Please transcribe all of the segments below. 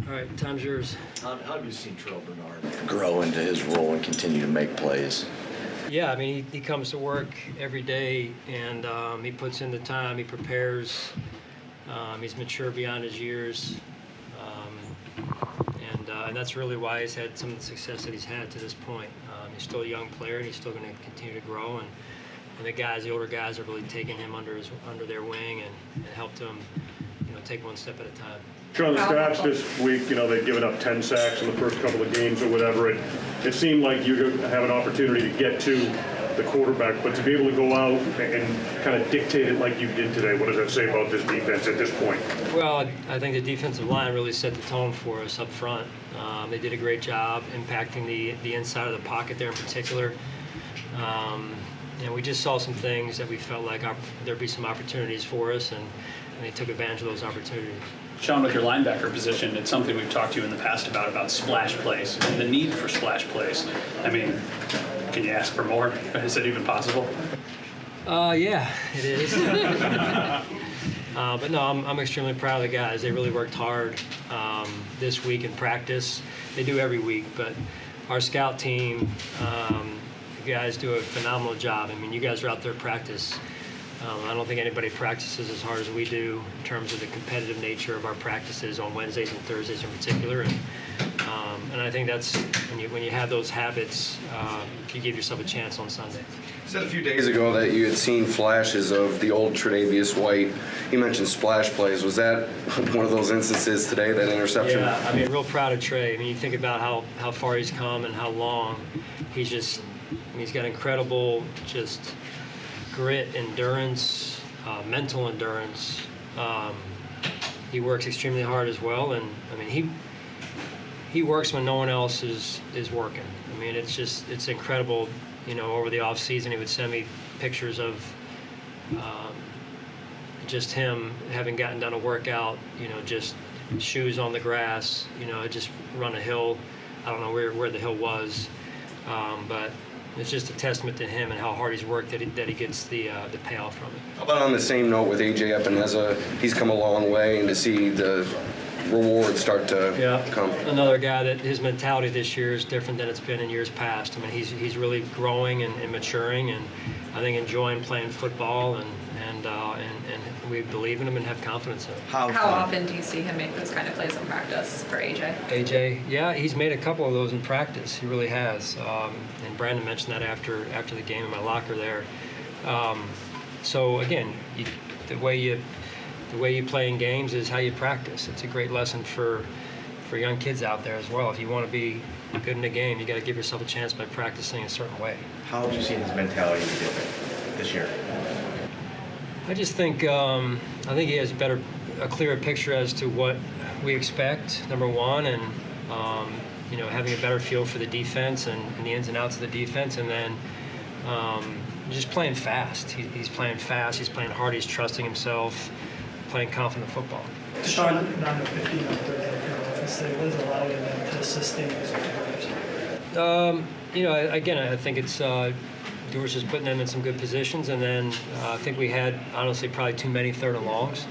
All right, time's yours. How have you seen Terrel Bernard grow into his role and continue to make plays? Yeah, I mean, he comes to work every day, and he puts in the time. He prepares. He's mature beyond his years, and that's really why he's had some of the success that he's had to this point. He's still a young player, and he's still going to continue to grow. And the older guys, have really taken him under their wing and helped him, take one step at a time. Sean, the stats this week, they've given up 10 sacks in the first couple of games or whatever. It seemed like you have an opportunity to get to the quarterback, but to be able to go out and kind of dictate it like you did today, what does that say about this defense at this point? Well, I think the defensive line really set the tone for us up front. They did a great job impacting the inside of the pocket there in particular. And we just saw some things that we felt like there'd be some opportunities for us, and they took advantage of those opportunities. Sean, with your linebacker position, it's something we've talked to you in the past about splash plays and the need for splash plays. I mean, can you ask for more? Is it even possible? Yeah, it is. But no, I'm extremely proud of the guys. They really worked hard this week in practice. They do every week, but our scout team, you guys do a phenomenal job. I mean, you guys are out there at practice. I don't think anybody practices as hard as we do in terms of the competitive nature of our practices on Wednesdays and Thursdays in particular. And I think that's when you have those habits, you give yourself a chance on Sunday. You said a few days ago that you had seen flashes of the old Tre'Davious White. You mentioned splash plays. Was that one of those instances today, that interception? Yeah, I mean, real proud of Trey. I mean, you think about how far he's come and how long. He's got incredible just grit, endurance, mental endurance. He works extremely hard as well, and I mean he works when no one else is working. I mean, it's incredible. Over the off season, he would send me pictures of just him having gotten done a workout. Just shoes on the grass. Just run a hill. I don't know where the hill was, but it's just a testament to him and how hard he's worked that he gets the payoff from it. How about on the same note with A.J. Epenesa? He's come a long way, and to see the rewards start to come. Another guy that his mentality this year is different than it's been in years past. I mean, he's really growing and maturing, and I think enjoying playing football, and we believe in him and have confidence in him. How often do you see him make those kind of plays in practice for AJ? AJ, yeah, he's made a couple of those in practice. He really has. And Brandon mentioned that after the game in my locker there. So again, the way you play in games is how you practice. It's a great lesson for young kids out there as well. If you want to be good in a game, you got to give yourself a chance by practicing a certain way. How have you seen his mentality different this year? I just think he has a clearer picture as to what we expect, number one, and having a better feel for the defense and the ins and outs of the defense, and then just playing fast. He's playing fast. He's playing hard. He's trusting himself, playing confident football. Sean, not a 15 on third offense, what has allowed them to sustain those numbers? Again, I think it's Dewars just putting them in some good positions, and then I think we had, honestly, probably too many third and longs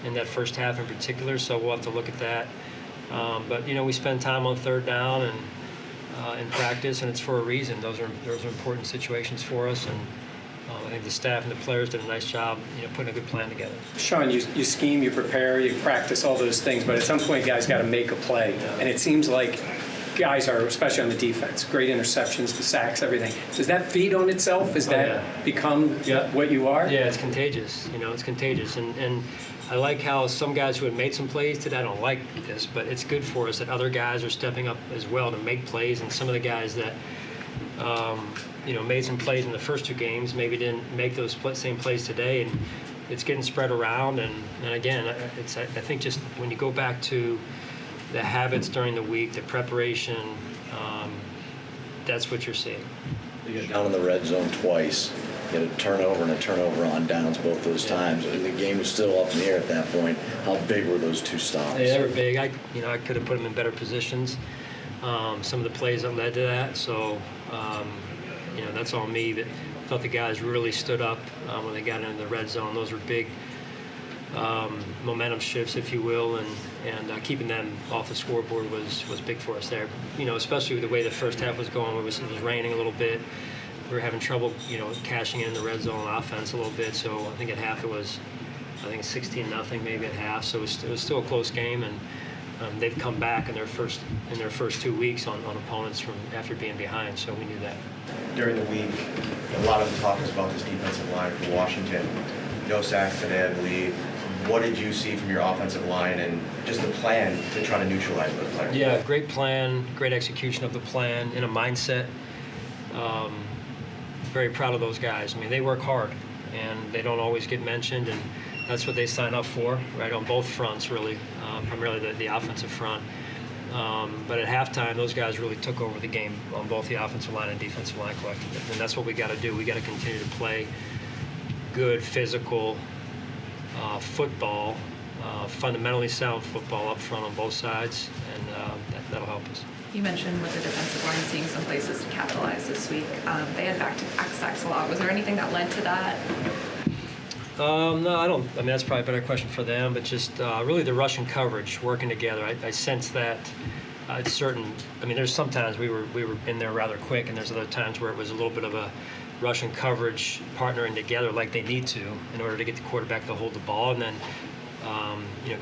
in that first half in particular, so we'll have to look at that. But we spend time on third down and in practice, and it's for a reason. Those are important situations for us, and I think the staff and the players did a nice job, putting a good plan together. Sean, you scheme, you prepare, you practice all those things, but at some point, guys got to make a play, and it seems like guys are, especially on the defense, great interceptions, the sacks, everything. Does that feed on itself? Does that become what you are? Yeah, it's contagious. It's contagious, and I like how some guys who have made some plays today, I don't like this, but it's good for us that other guys are stepping up as well to make plays, and some of the guys that made some plays in the first two games maybe didn't make those same plays today, and it's getting spread around. And again, I think just when you go back to the habits during the week, the preparation, that's what you're seeing. You get down in the red zone twice. You get a turnover and a turnover on downs both those times. The game was still up in the air at that point. How big were those two stops? They were big. I could have put them in better positions. Some of the plays that led to that. So, that's all me. But I thought the guys really stood up when they got into the red zone. Those were big momentum shifts, if you will, and keeping them off the scoreboard was big for us there. Especially with the way the first half was going. It was raining a little bit. We were having trouble, cashing in the red zone offense a little bit. So I think at half it was, 16-0 maybe at half. So it was still a close game, and they've come back in their first 2 weeks on opponents from after being behind. So we knew that. During the week, a lot of the talk was about this defensive line for Washington. No sacks today, I believe. What did you see from your offensive line and just the plan to try to neutralize those players? Yeah, great plan, great execution of the plan, in a mindset. Very proud of those guys. They work hard, and they don't always get mentioned, and that's what they sign up for, right, on both fronts, really, primarily the offensive front. But at halftime, those guys really took over the game on both the offensive line and defensive line collectively, and that's what we got to do. We got to continue to play good, physical football, fundamentally sound football up front on both sides, and that'll help us. You mentioned with the defensive line seeing some places to capitalize this week. They had back-to-back sacks a lot. Was there anything that led to that? No, I don't. That's probably a better question for them, but just really the rush and coverage working together. I sense that it's certain. There's sometimes we were in there rather quick, and there's other times where it was a little bit of a rush and coverage partnering together like they need to in order to get the quarterback to hold the ball, and then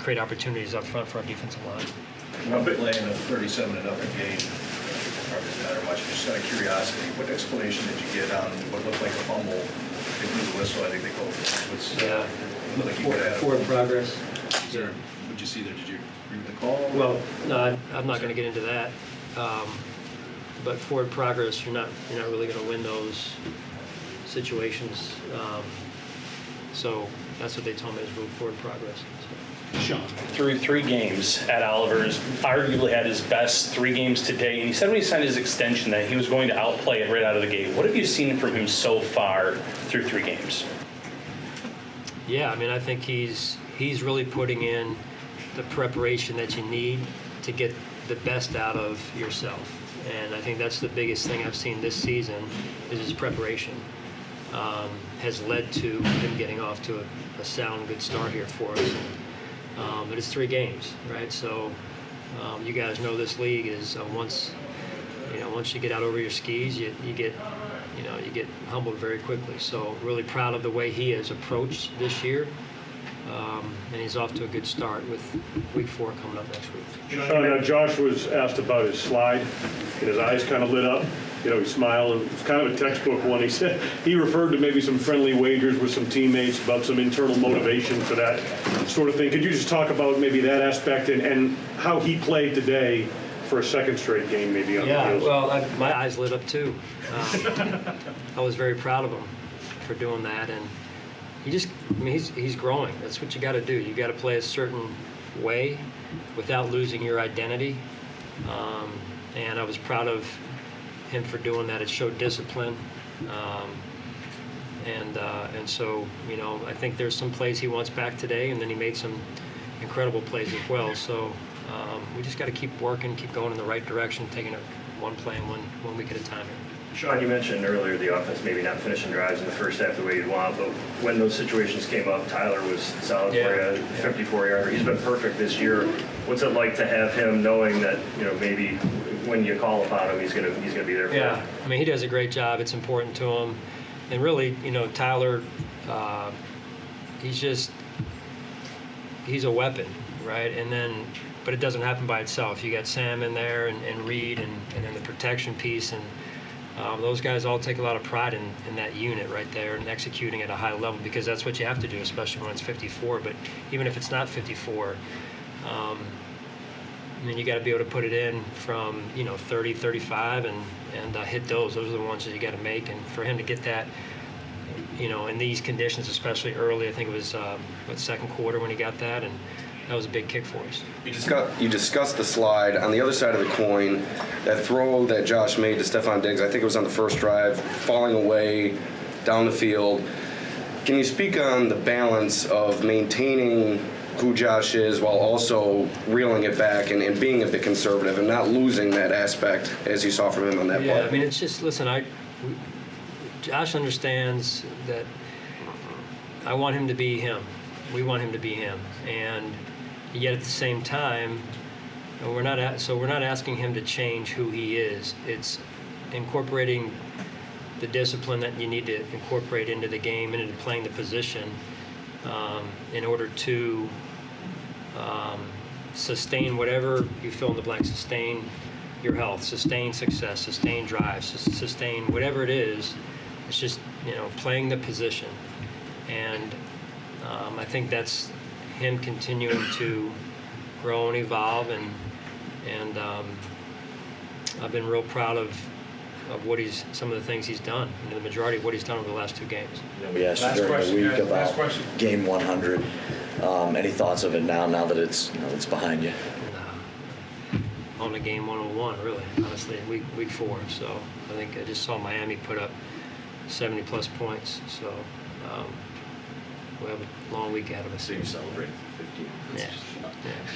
create opportunities up front for our defensive line. Not playing a 37-0 game probably doesn't matter much. Just out of curiosity, what explanation did you get on what looked like a fumble? They blew the whistle, I think they called it. Like you could have forward progress. What'd you see there? Did you agree with the call? Well, no, I'm not going to get into that. But forward progress, you're not really going to win those situations. So that's what they told me is move forward progress. Sean, through 3 games at Oliver's, arguably had his best 3 games to date, and he said when he signed his extension that he was going to outplay it right out of the gate. What have you seen from him so far through 3 games? Yeah, I think he's really putting in the preparation that you need to get the best out of yourself. And I think that's the biggest thing I've seen this season is his preparation. Has led to him getting off to a sound, good start here for us. But it's 3 games, right? So you guys know this league is once you get out over your skis, you get humbled very quickly. So really proud of the way he has approached this year. And he's off to a good start with week 4 coming up next week. Sean, Josh was asked about his slide, and his eyes kind of lit up. He smiled, and it's kind of a textbook one. He said he referred to maybe some friendly wagers with some teammates about some internal motivation for that sort of thing. Could you just talk about maybe that aspect and how he played today for a second straight game maybe on the field? Well, my eyes lit up too. I was very proud of him for doing that, and he's growing. That's what you got to do. You got to play a certain way without losing your identity. And I was proud of him for doing that. It showed discipline. And so, I think there's some plays he wants back today, and then he made some incredible plays as well. So we just got to keep working, keep going in the right direction, taking it one play and one week at a time here. Sean, you mentioned earlier the offense maybe not finishing drives in the first half the way you'd want, but when those situations came up, Tyler was solid for you, 54-yarder. He's been perfect this year. What's it like to have him knowing that, maybe when you call upon him, he's gonna be there for you? Yeah, he does a great job. It's important to him. And really, Tyler, he's a weapon, right? But it doesn't happen by itself. You got Sam in there and Reed and then the protection piece, and those guys all take a lot of pride in that unit right there and executing at a high level, because that's what you have to do, especially when it's 54. But even if it's not 54, you got to be able to put it in from 30, 35 and hit those. Those are the ones that you got to make. And for him to get that, in these conditions, especially early, I think it was second quarter when he got that, and that was a big kick for us. You discussed the slide. On the other side of the coin, that throw that Josh made to Stephon Diggs, I think it was on the first drive, falling away down the field. Can you speak on the balance of maintaining who Josh is while also reeling it back and being a bit conservative and not losing that aspect as you saw from him on that play? Yeah, it's just, listen, Josh understands that I want him to be him. We want him to be him, and yet at the same time, we're not asking him to change who he is. It's incorporating the discipline that you need to incorporate into the game and into playing the position in order to sustain whatever you fill in the blank, sustain your health, sustain success, sustain drive, sustain whatever it is. It's just, playing the position. And I think that's him continuing to grow and evolve, and I've been real proud of some of the things he's done, the majority of what he's done over the last 2 games. We asked you during the week about game 100. Any thoughts of it now that it's behind you? On the game 101, really, honestly, week 4. So I think I just saw Miami put up 70-plus points. So we'll have a long week ahead of us. So you celebrated 15. Yeah.